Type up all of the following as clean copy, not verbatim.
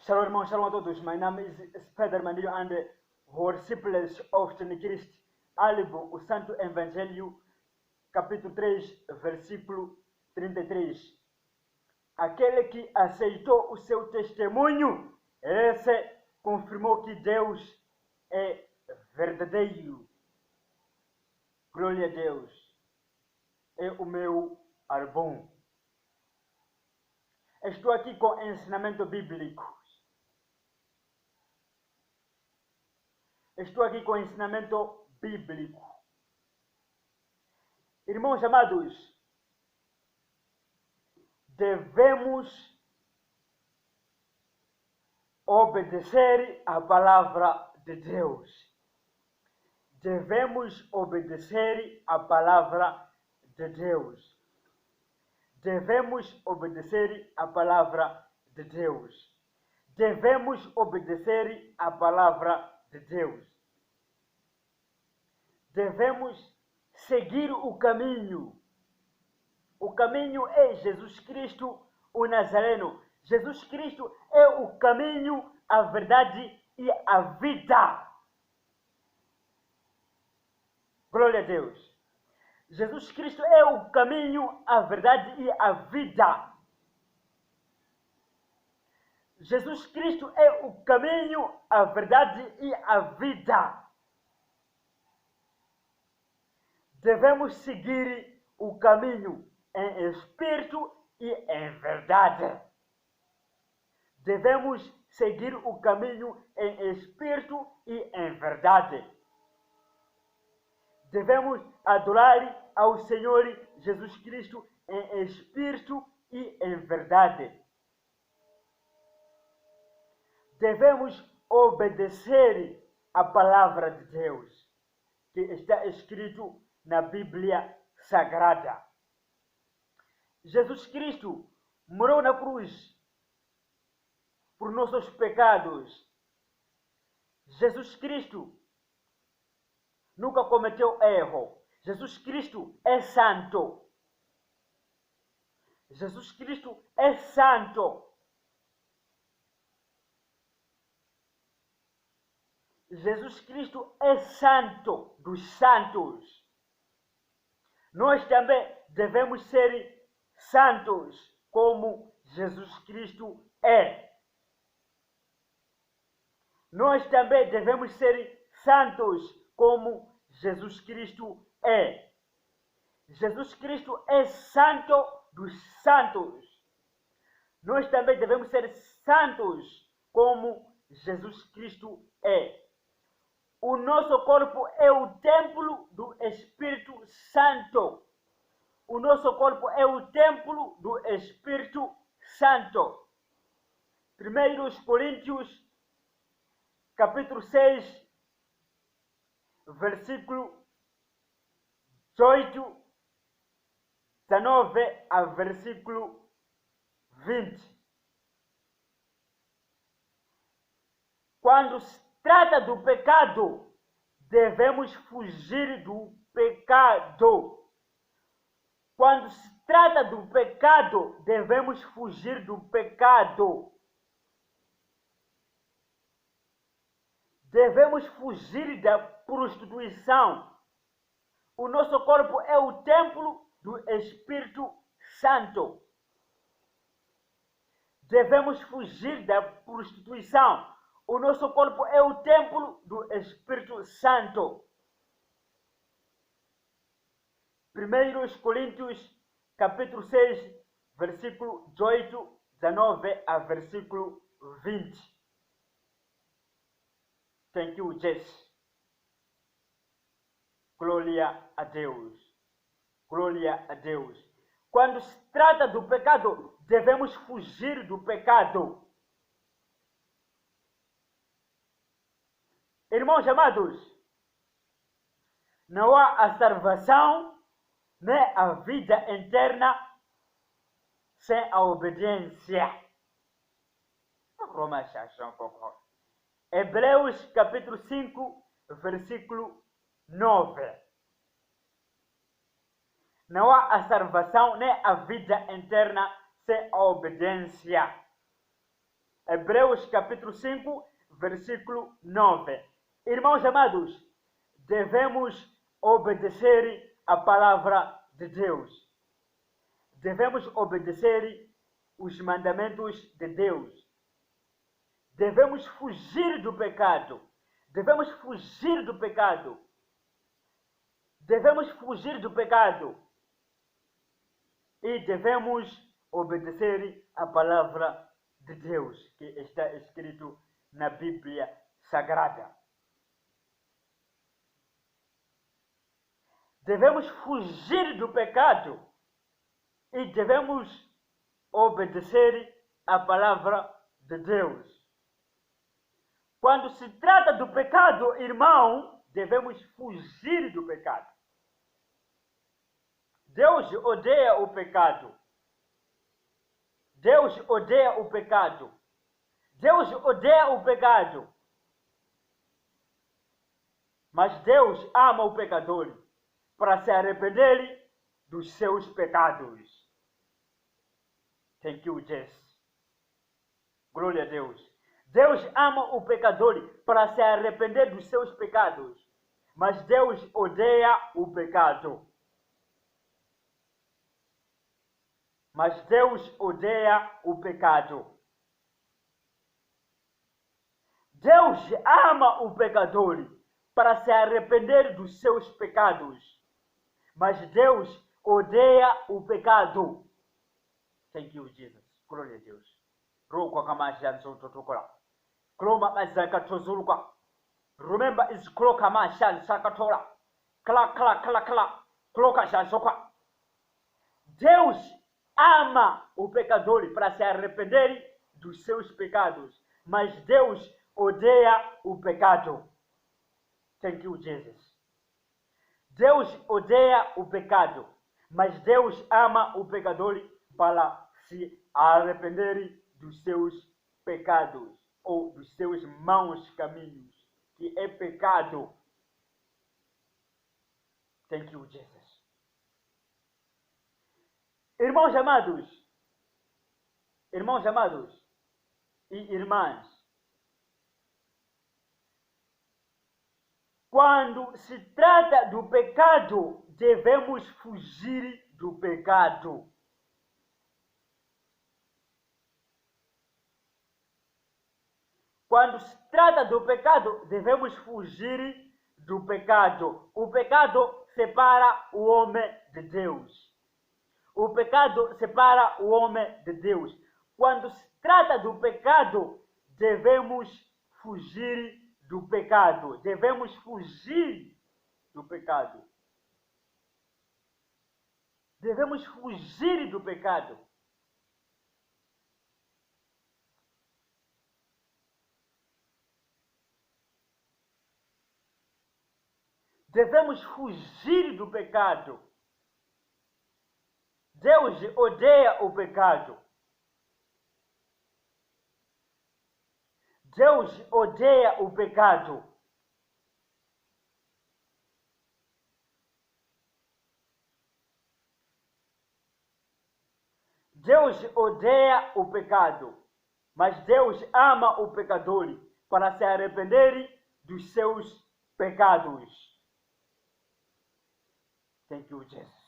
Shalom, irmãos, shalom a todos. My name is Spider-Man and vår discípulos often Christ. Albo, o Santo Evangelho, capítulo 3, versículo 33. Aquele que aceitou o seu testemunho, esse confirmou que Deus é verdadeiro. Glória a Deus. É o meu album. Estou aqui com ensinamento bíblico. Estou aqui com ensinamento bíblico. Irmãos amados, devemos obedecer a palavra de Deus. Devemos obedecer a palavra de Deus. Devemos obedecer a palavra de Deus. Devemos obedecer a palavra de Deus. Devemos seguir o caminho. O caminho é Jesus Cristo, o Nazareno. Jesus Cristo é o caminho, a verdade e a vida. Glória a Deus. Jesus Cristo é o caminho, a verdade e a vida. Jesus Cristo é o caminho, a verdade e a vida. Devemos seguir o caminho em espírito e em verdade. Devemos seguir o caminho em espírito e em verdade. Devemos adorar ao Senhor Jesus Cristo em espírito e em verdade. Devemos obedecer a palavra de Deus, que está escrito na Bíblia Sagrada. Jesus Cristo morreu na cruz por nossos pecados. Jesus Cristo nunca cometeu erro. Jesus Cristo é santo. Jesus Cristo é santo. Jesus Cristo é santo dos santos. Nós também devemos ser santos como Jesus Cristo é. Nós também devemos ser santos como Jesus Cristo é. Jesus Cristo é santo dos santos. Nós também devemos ser santos como Jesus Cristo é. O nosso corpo é o templo do Espírito Santo. O nosso corpo é o templo do Espírito Santo. 1 Coríntios, capítulo 6, versículo 18, 19 a versículo 20. Quando se trata do pecado, devemos fugir do pecado. Quando se trata do pecado, devemos fugir do pecado. Devemos fugir da prostituição. O nosso corpo é o templo do Espírito Santo. Devemos fugir da prostituição. O nosso corpo é o templo do Espírito Santo. 1 Coríntios, capítulo 6, versículo 18, 19 a versículo 20. Thank you, Jess. Glória a Deus. Glória a Deus. Quando se trata do pecado, devemos fugir do pecado. Irmãos amados, não há a salvação nem a vida eterna sem a obediência. Hebreus capítulo 5, versículo 9. Não há a salvação nem a vida eterna sem a obediência. Hebreus capítulo 5, versículo 9. Irmãos amados, devemos obedecer a palavra de Deus. Devemos obedecer os mandamentos de Deus. Devemos fugir do pecado. Devemos fugir do pecado. Devemos fugir do pecado. E devemos obedecer a palavra de Deus, que está escrito na Bíblia Sagrada. Devemos fugir do pecado e devemos obedecer a palavra de Deus. Quando se trata do pecado, irmão, devemos fugir do pecado. Deus odeia o pecado. Deus odeia o pecado. Deus odeia o pecado. Mas Deus ama o pecador para se arrepender dos seus pecados. Thank you, Jesus. Glória a Deus. Deus ama o pecador para se arrepender dos seus pecados. Mas Deus odeia o pecado. Mas Deus odeia o pecado. Deus ama o pecador para se arrepender dos seus pecados. Mas Deus odeia o pecado. Thank you, Jesus. Glória a Deus. Roko kama shanso totokola. Kloma mazaka tozulukwa. Remember is kloka ma shan sakatola. Kla kla kla kla. Kloka shansokwa. Deus ama o pecador para se arrepender dos seus pecados, mas Deus odeia o pecado. Thank you, Jesus. Deus odeia o pecado, mas Deus ama o pecador para se arrepender dos seus pecados ou dos seus maus caminhos, que é pecado. Thank you, Jesus. Irmãos amados e irmãs, quando se trata do pecado, devemos fugir do pecado. Quando se trata do pecado, devemos fugir do pecado. O pecado separa o homem de Deus. O pecado separa o homem de Deus. Quando se trata do pecado, devemos fugir do pecado. Devemos fugir do pecado. Devemos fugir do pecado. Devemos fugir do pecado. Deus odeia o pecado. Deus odeia o pecado. Deus odeia o pecado, mas Deus ama o pecador para se arrepender dos seus pecados. Thank you, Jesus.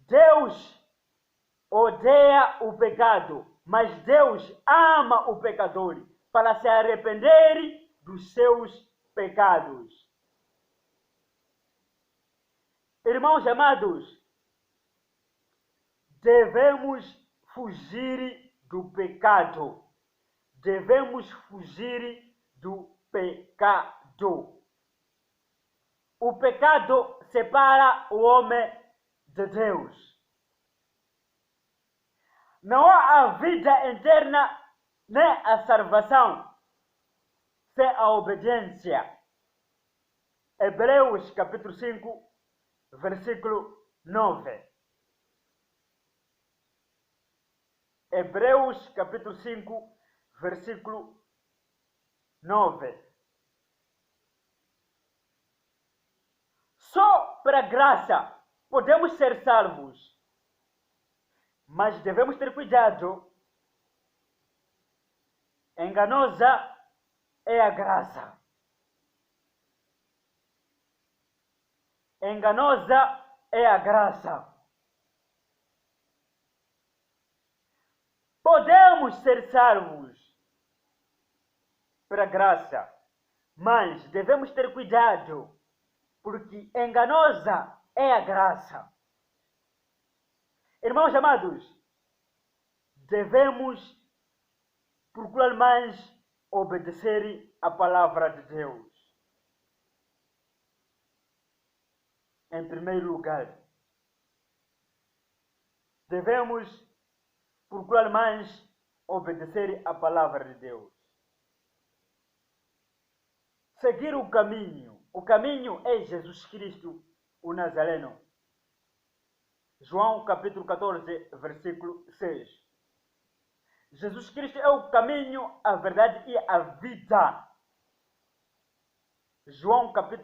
Deus odeia o pecado, mas Deus ama o pecador para se arrepender dos seus pecados. Irmãos amados, devemos fugir do pecado. Devemos fugir do pecado. O pecado separa o homem de Deus. Não há a vida eterna nem a salvação sem a obediência. Hebreus capítulo 5, versículo 9. Hebreus capítulo 5, versículo 9. Só pela graça podemos ser salvos, mas devemos ter cuidado. Enganosa é a graça. Enganosa é a graça. Podemos ser salvos pela graça, mas devemos ter cuidado, porque enganosa é a graça. Irmãos amados, devemos procurar mais obedecer a palavra de Deus. Em primeiro lugar, devemos procurar mais obedecer a palavra de Deus. Seguir o caminho. O caminho é Jesus Cristo, o Nazareno. João capítulo 14, versículo 6. Jesus Cristo é o caminho, a verdade e a vida. João capítulo